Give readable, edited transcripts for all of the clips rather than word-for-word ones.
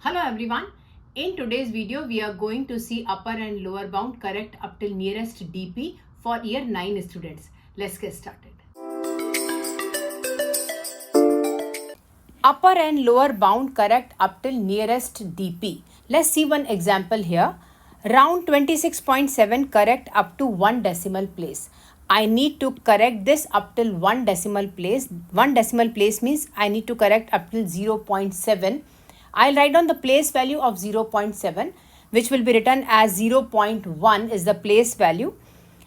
Hello everyone. In today's video, we are going to see upper and lower bound correct up till nearest DP for year 9 students. Let's get started. Upper and lower bound correct up till nearest DP. Let's see one example here. Round 26.7 correct up to 1 decimal place. I need to correct this up till 1 decimal place. 1 decimal place means I need to correct up till 0.7. I'll write down the place value of 0.7, which will be written as 0.1 is the place value.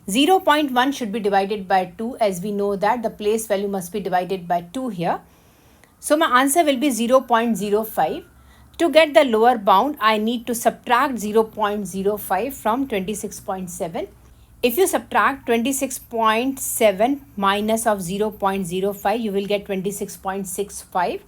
0.1 should be divided by 2, as we know that the place value must be divided by 2 here. So my answer will be 0.05. To get the lower bound, I need to subtract 0.05 from 26.7. If you subtract 26.7 minus of 0.05, you will get 26.65.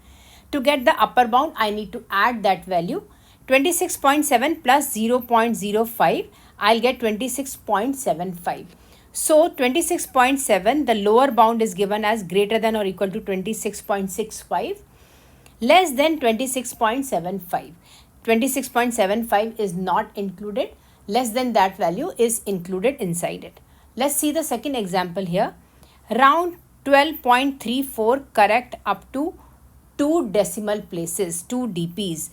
To get the upper bound, I need to add that value. 26.7 plus 0.05, I'll get 26.75. So 26.7, the lower bound is given as greater than or equal to 26.65, less than 26.75. 26.75 is not included, less than that value is included inside it. Let's see the second example here. Round 12.34 correct up to 2 decimal places, 2 DPs.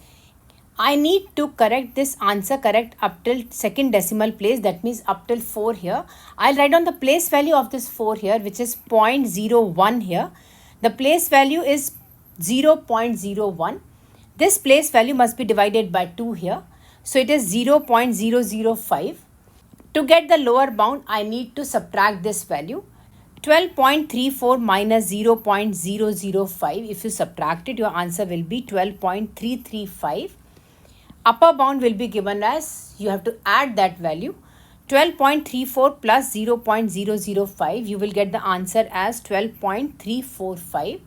I need to correct this answer correct up till second decimal place, that means up till 4 here. I'll write down the place value of this 4 here, which is 0.01 here. The place value is 0.01. This place value must be divided by 2 here. So it is 0.005. To get the lower bound, I need to subtract this value. 12.34 minus 0.005, if you subtract it, your answer will be 12.335. Upper bound will be given as, you have to add that value. 12.34 plus 0.005, you will get the answer as 12.345.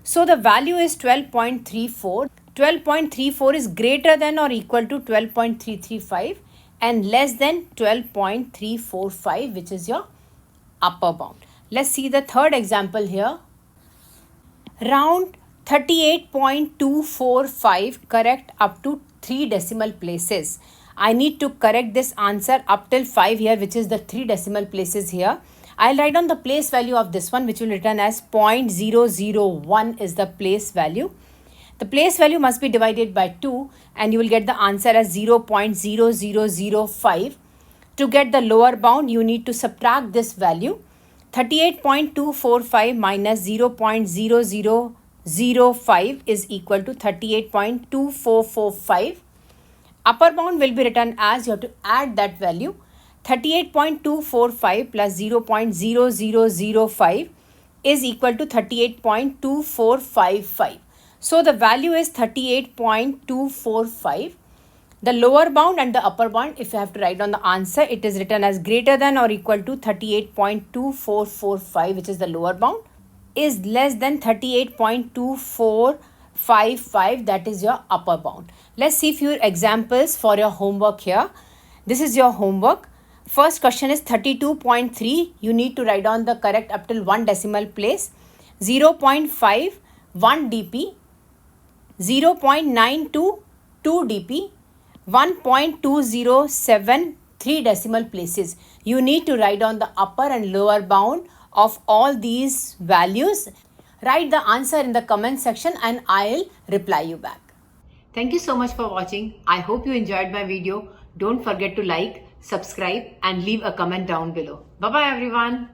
So the value is 12.34. 12.34 is greater than or equal to 12.335 and less than 12.345, which is your upper bound. Let's see the third example here. Round 38.245 correct up to 3 decimal places. I need to correct this answer up till 5 here, which is the 3 decimal places here. I'll write down the place value of this one, which will return as 0.001 is the place value. The place value must be divided by 2 and you will get the answer as 0.0005. To get the lower bound, you need to subtract this value. 38.245 minus 0.0005 is equal to 38.2445. Upper bound will be written as, you have to add that value. 38.245 plus 0.0005 is equal to 38.2455. So the value is 38.245. The lower bound and the upper bound, if you have to write down the answer, it is written as greater than or equal to 38.2445, which is the lower bound, is less than 38.2455, that is your upper bound. Let's see few examples for your homework here. This is your homework. First question is 32.3. You need to write down the correct up till 1 decimal place. 0.5, 1 DP. 0.92, 2 DP. 1.207, 3 decimal places. You need to write down the upper and lower bound of all these values. Write the answer in the comment section and I'll reply you back. Thank you so much for watching. I hope you enjoyed my video. Don't forget to like, subscribe and leave a comment down below. Bye-bye everyone.